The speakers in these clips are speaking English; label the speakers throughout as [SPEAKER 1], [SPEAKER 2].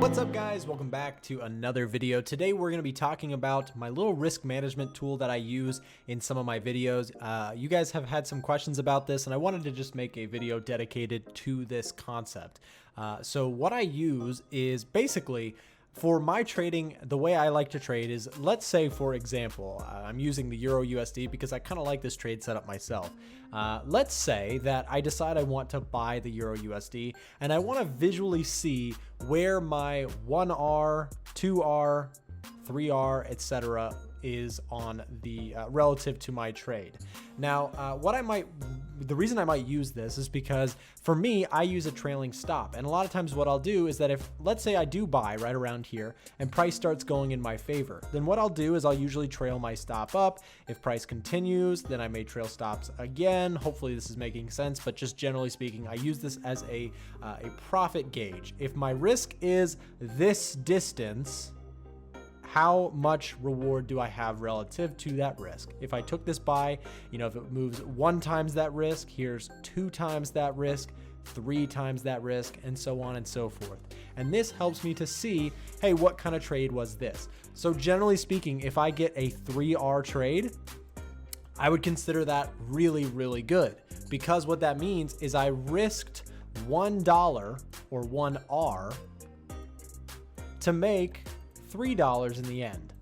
[SPEAKER 1] What's up guys, welcome back to another video. Today we're going to be talking about my little risk management tool that I use in some of my videos. You guys have had some questions about this and I wanted to just make a video dedicated to this concept. So what I use is basically for my trading, the way I like to trade is, let's say for example, I'm using the Euro USD because I kind of like this trade setup myself. Let's say that I decide I want to buy the Euro USD and I want to visually see where my 1R, 2R, 3R, etc. is on the relative to my trade. Now, the reason I might use this is because for me, I use a trailing stop. And a lot of times what I'll do is that if, let's say I do buy right around here and price starts going in my favor, then what I'll do is I'll usually trail my stop up. If price continues, then I may trail stops again. Hopefully this is making sense, but just generally speaking, I use this as a profit gauge. If my risk is this distance, how much reward do I have relative to that risk? If I took this buy, if it moves 1 times that risk, here's 2 times that risk, 3 times that risk, and so on and so forth. And this helps me to see, hey, what kind of trade was this? So generally speaking, if I get a 3R trade, I would consider that really, really good, because what that means is I risked $1 or 1R to make $3 in the end.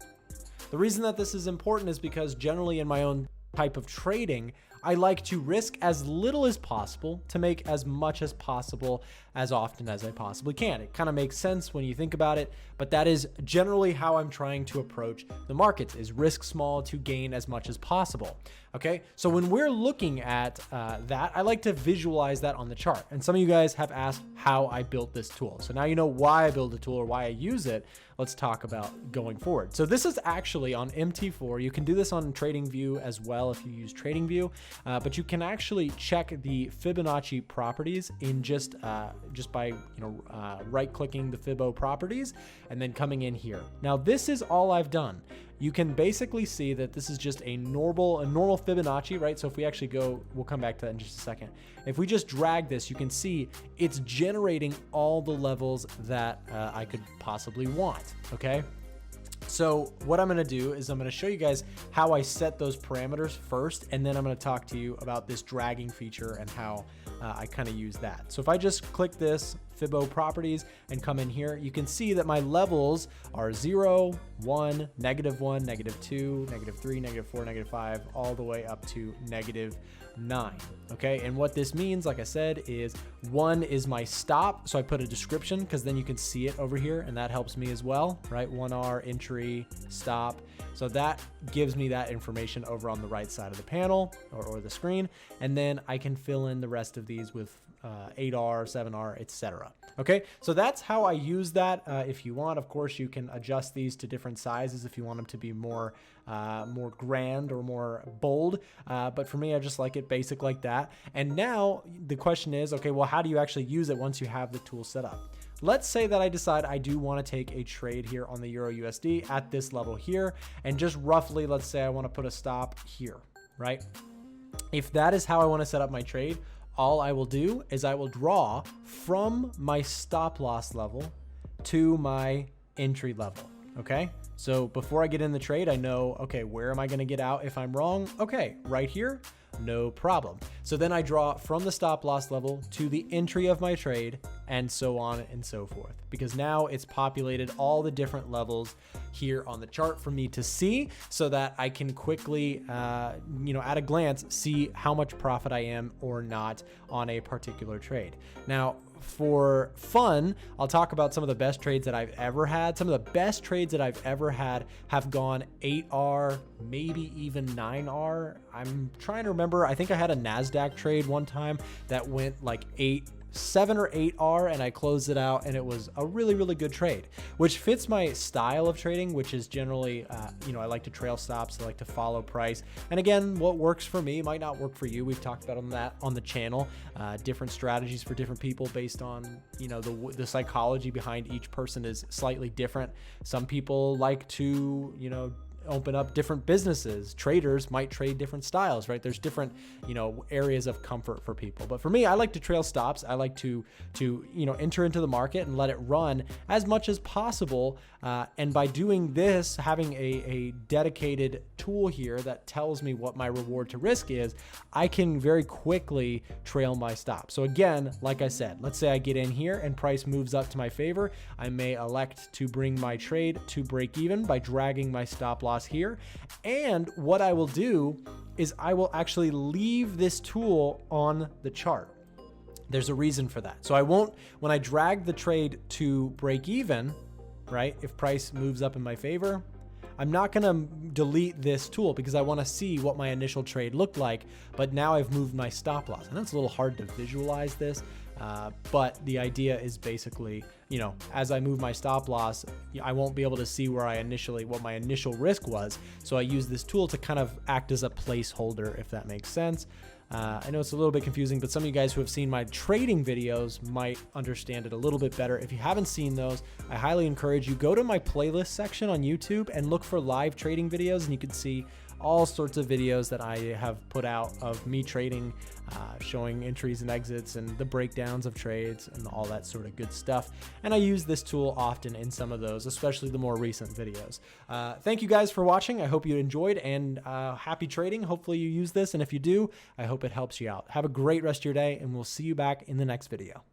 [SPEAKER 1] The reason that this is important is because generally in my own type of trading, I like to risk as little as possible to make as much as possible as often as I possibly can. It kind of makes sense when you think about it, but that is generally how I'm trying to approach the markets, is risk small to gain as much as possible. Okay, so when we're looking at that, I like to visualize that on the chart. And some of you guys have asked how I built this tool. So now you know why I build a tool or why I use it. Let's talk about going forward. So this is actually on MT4. You can do this on TradingView as well if you use TradingView, but you can actually check the Fibonacci properties in just by right-clicking the Fibo properties and then coming in here. Now this is all I've done. You can basically see that this is just a normal Fibonacci, right? So if we actually go, we'll come back to that in just a second. If we just drag this, you can see it's generating all the levels that I could possibly want, okay? So what I'm gonna do is I'm gonna show you guys how I set those parameters first, and then I'm gonna talk to you about this dragging feature and how I kind of use that. So if I just click this Fibo properties and come in here, you can see that my levels are 0, 1, -1, -2, -3, -4, -5, all the way up to -9. Okay, and what this means, like I said, is 1 is my stop. So I put a description because then you can see it over here, and that helps me as well, right? 1R, entry, stop. So that gives me that information over on the right side of the panel or the screen. And then I can fill in the rest of these with 8R, 7R, etc. Okay, so that's how I use that. If you want, of course, you can adjust these to different sizes if you want them to be more grand or more bold. But for me, I just like it basic like that. And now the question is, okay, well, how do you actually use it once you have the tool set up? Let's say that I decide I do want to take a trade here on the Euro USD at this level here, and just roughly, let's say I want to put a stop here, right? If that is how I want to set up my trade, all I will do is I will draw from my stop loss level to my entry level, okay? So before I get in the trade, I know, okay, where am I gonna get out if I'm wrong? Okay, right here, no problem. So then I draw from the stop loss level to the entry of my trade, and so on and so forth, because now it's populated all the different levels here on the chart for me to see, so that I can quickly, at a glance, see how much profit I am or not on a particular trade. Now, for fun, I'll talk about some of the best trades that I've ever had. Some of the best trades that I've ever had have gone 8R, maybe even 9R. I'm trying to remember. I think I had a NASDAQ trade one time that went like 7 or 8R, and I closed it out, and it was a really, really good trade, which fits my style of trading, which is generally, I like to trail stops. I like to follow price. And again, what works for me might not work for you. We've talked about that on the channel, different strategies for different people based on, the psychology behind each person is slightly different. Some people like to, open up different businesses. Traders might trade different styles, right? There's different, areas of comfort for people. But for me, I like to trail stops. I like to enter into the market and let it run as much as possible. And by doing this, having a dedicated tool here that tells me what my reward to risk is, I can very quickly trail my stop. So again, like I said, let's say I get in here and price moves up to my favor. I may elect to bring my trade to break even by dragging my stop loss here. And what I will do is I will actually leave this tool on the chart. There's a reason for that. So I won't, when I drag the trade to break even, right? If price moves up in my favor, I'm not going to delete this tool because I want to see what my initial trade looked like, but now I've moved my stop loss. I know it's a little hard to visualize this, but the idea is basically, as I move my stop loss, I won't be able to see what my initial risk was. So I use this tool to kind of act as a placeholder, if that makes sense. I know it's a little bit confusing, but some of you guys who have seen my trading videos might understand it a little bit better. If you haven't seen those, I highly encourage you, go to my playlist section on YouTube and look for live trading videos, and you can see all sorts of videos that I have put out of me trading, showing entries and exits and the breakdowns of trades and all that sort of good stuff. And I use this tool often in some of those, especially the more recent videos. Thank you guys for watching. I hope you enjoyed, and happy trading. Hopefully you use this, and if you do, I hope it helps you out. Have a great rest of your day, and we'll see you back in the next video.